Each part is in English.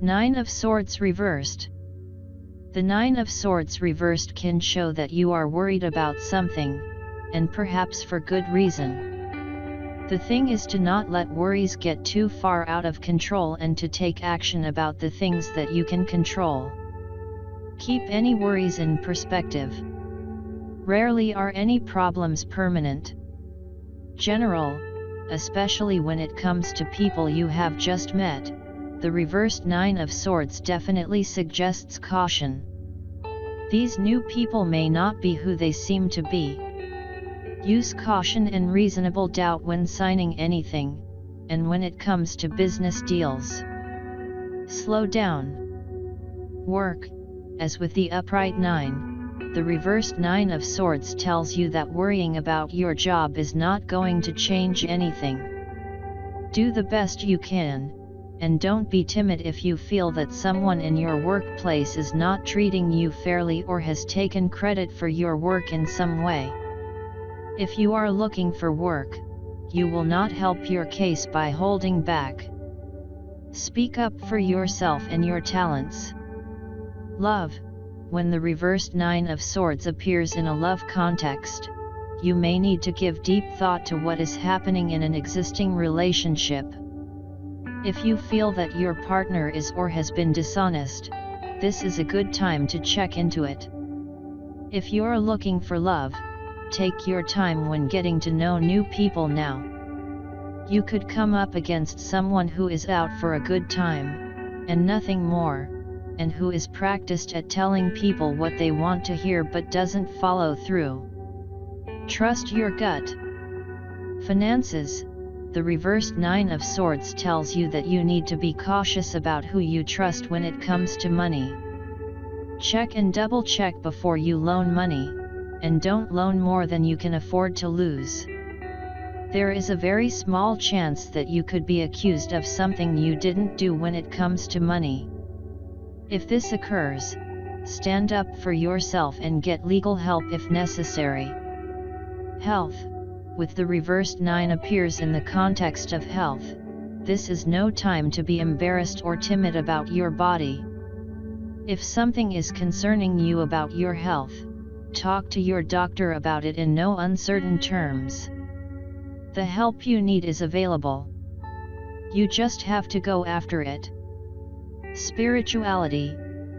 Nine of Swords reversed. The Nine of Swords reversed can show that you are worried about something, and perhaps for good reason. The thing is to not let worries get too far out of control and to take action about the things that you can control. Keep any worries in perspective. Rarely are any problems permanent. General, especially when it comes to people you have just met, the reversed Nine of Swords definitely suggests caution. These new people may not be who they seem to be. Use caution and reasonable doubt when signing anything, and when it comes to business deals. Slow down. Work. As with the upright Nine, the reversed Nine of Swords tells you that worrying about your job is not going to change anything. Do the best you can, and don't be timid if you feel that someone in your workplace is not treating you fairly or has taken credit for your work in some way. If you are looking for work, you will not help your case by holding back. Speak up for yourself and your talents. Love. When the reversed Nine of Swords appears in a love context, you may need to give deep thought to what is happening in an existing relationship. If you feel that your partner is or has been dishonest, this is a good time to check into it. If you're looking for love, take your time when getting to know new people now. You could come up against someone who is out for a good time, and nothing more, and who is practiced at telling people what they want to hear but doesn't follow through. Trust your gut. Finances. The reversed Nine of Swords tells you that you need to be cautious about who you trust when it comes to money. Check and double check before you loan money, and don't loan more than you can afford to lose. There is a very small chance that you could be accused of something you didn't do when it comes to money. If this occurs, stand up for yourself and get legal help if necessary. Health. With the reversed Nine appears in the context of health, this is no time to be embarrassed or timid about your body. If something is concerning you about your health, talk to your doctor about it in no uncertain terms. The help you need is available. You just have to go after it. Spirituality.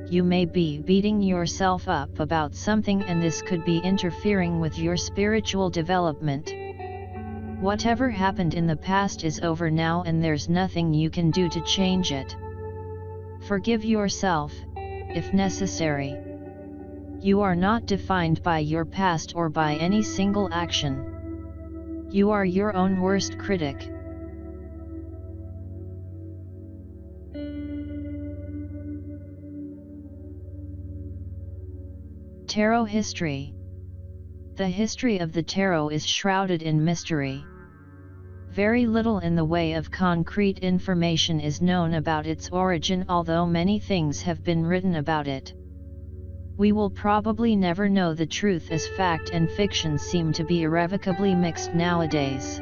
You may be beating yourself up about something and this could be interfering with your spiritual development. Whatever happened in the past is over now and there's nothing you can do to change it. Forgive yourself, if necessary. You are not defined by your past or by any single action. You are your own worst critic. Tarot history. The history of the tarot is shrouded in mystery. Very little in the way of concrete information is known about its origin, although many things have been written about it. We will probably never know the truth, as fact and fiction seem to be irrevocably mixed nowadays.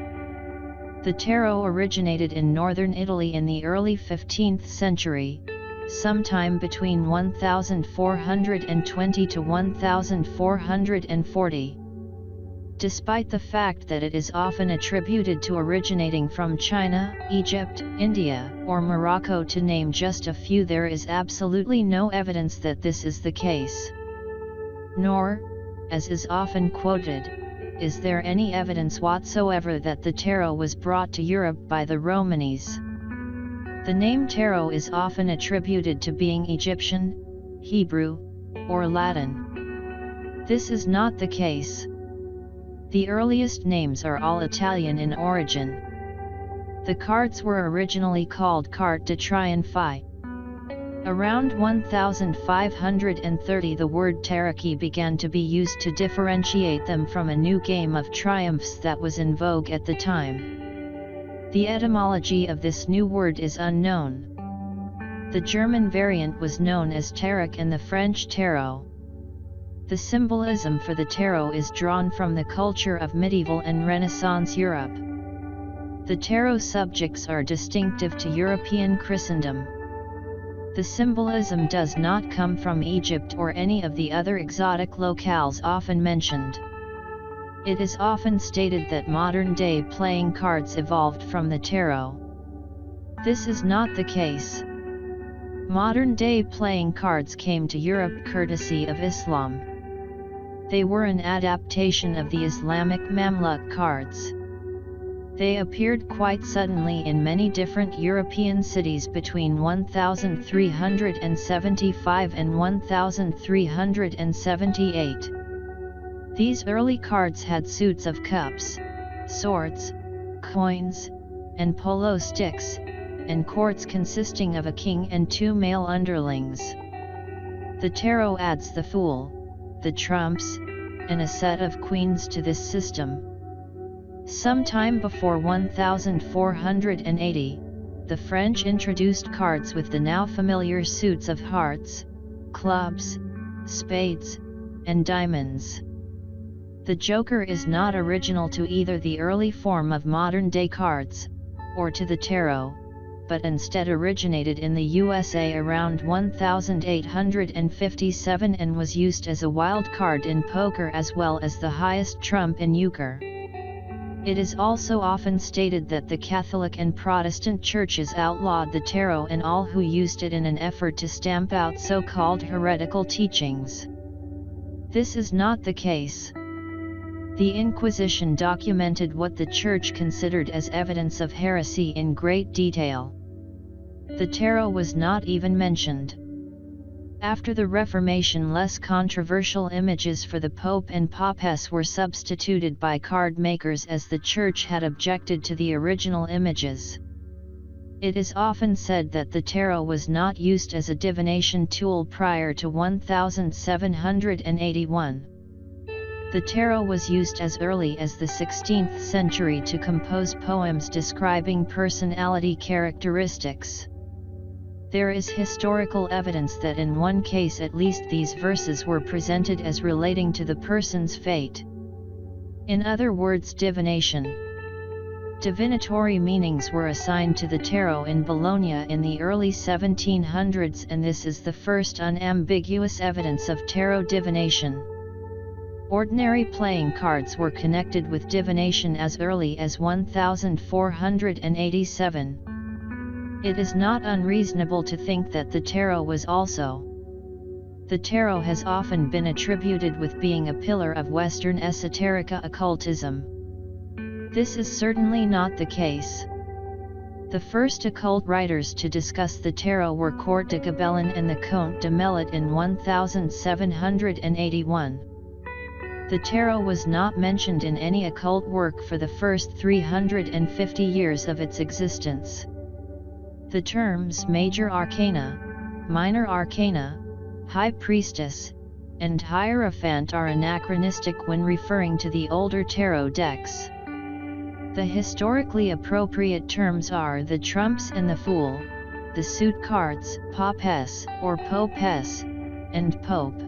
The tarot originated in northern Italy in the early 15th century, sometime between 1420 to 1440. Despite the fact that it is often attributed to originating from China, Egypt, India, or Morocco, to name just a few, there is absolutely no evidence that this is the case. Nor, as is often quoted, is there any evidence whatsoever that the tarot was brought to Europe by the Romanis. The name tarot is often attributed to being Egyptian, Hebrew, or Latin. This is not the case. The earliest names are all Italian in origin. The cards were originally called carte de triomphe. Around 1530 the word tarocchi began to be used to differentiate them from a new game of triumphs that was in vogue at the time. The etymology of this new word is unknown. The German variant was known as tarot and the French tarot. The symbolism for the tarot is drawn from the culture of medieval and Renaissance Europe. The tarot subjects are distinctive to European Christendom. The symbolism does not come from Egypt or any of the other exotic locales often mentioned. It is often stated that modern-day playing cards evolved from the tarot. This is not the case. Modern-day playing cards came to Europe courtesy of Islam. They were an adaptation of the Islamic Mamluk cards. They appeared quite suddenly in many different European cities between 1375 and 1378. These early cards had suits of cups, swords, coins, and polo sticks, and courts consisting of a king and 2 male underlings. The tarot adds the Fool, the trumps, and a set of queens to this system. Sometime before 1480, the French introduced cards with the now familiar suits of hearts, clubs, spades, and diamonds. The Joker is not original to either the early form of modern-day cards, or to the tarot, but instead originated in the USA around 1857 and was used as a wild card in poker as well as the highest trump in euchre. It is also often stated that the Catholic and Protestant churches outlawed the tarot and all who used it in an effort to stamp out so-called heretical teachings. This is not the case. The Inquisition documented what the Church considered as evidence of heresy in great detail. The tarot was not even mentioned. After the Reformation, less controversial images for the Pope and Papess were substituted by card makers as the Church had objected to the original images. It is often said that the tarot was not used as a divination tool prior to 1781. The tarot was used as early as the 16th century to compose poems describing personality characteristics. There is historical evidence that in one case at least these verses were presented as relating to the person's fate. In other words, divination. Divinatory meanings were assigned to the tarot in Bologna in the early 1700s, and this is the first unambiguous evidence of tarot divination. Ordinary playing cards were connected with divination as early as 1487. It is not unreasonable to think that the tarot was also. The tarot has often been attributed with being a pillar of Western esoterica occultism. This is certainly not the case. The first occult writers to discuss the tarot were Court de Gobelin and the Comte de Melot in 1781. The tarot was not mentioned in any occult work for the first 350 years of its existence. The terms Major Arcana, Minor Arcana, High Priestess, and Hierophant are anachronistic when referring to the older tarot decks. The historically appropriate terms are the trumps and the fool, the suit cards, Papess or Popess, and Pope.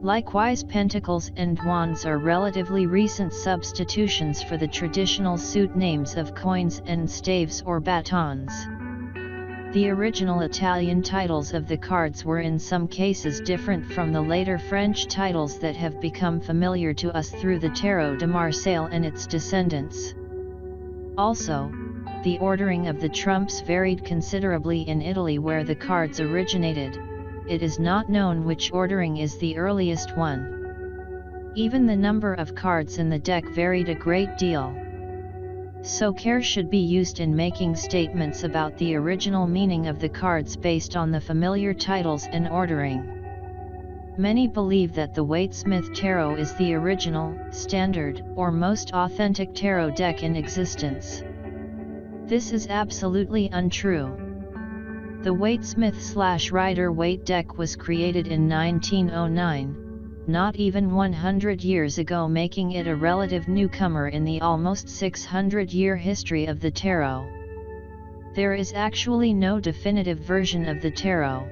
Likewise, pentacles and wands are relatively recent substitutions for the traditional suit names of coins and staves or batons. The original Italian titles of the cards were in some cases different from the later French titles that have become familiar to us through the Tarot de Marseille and its descendants. Also, the ordering of the trumps varied considerably in Italy where the cards originated. It is not known which ordering is the earliest one. Even the number of cards in the deck varied a great deal. So care should be used in making statements about the original meaning of the cards based on the familiar titles and ordering. Many believe that the Waite-Smith Tarot is the original, standard, or most authentic tarot deck in existence. This is absolutely untrue. The Waite-Smith/Rider-Waite deck was created in 1909. Not even 100 years ago, making it a relative newcomer in the almost 600-year history of the tarot. There is actually no definitive version of the tarot.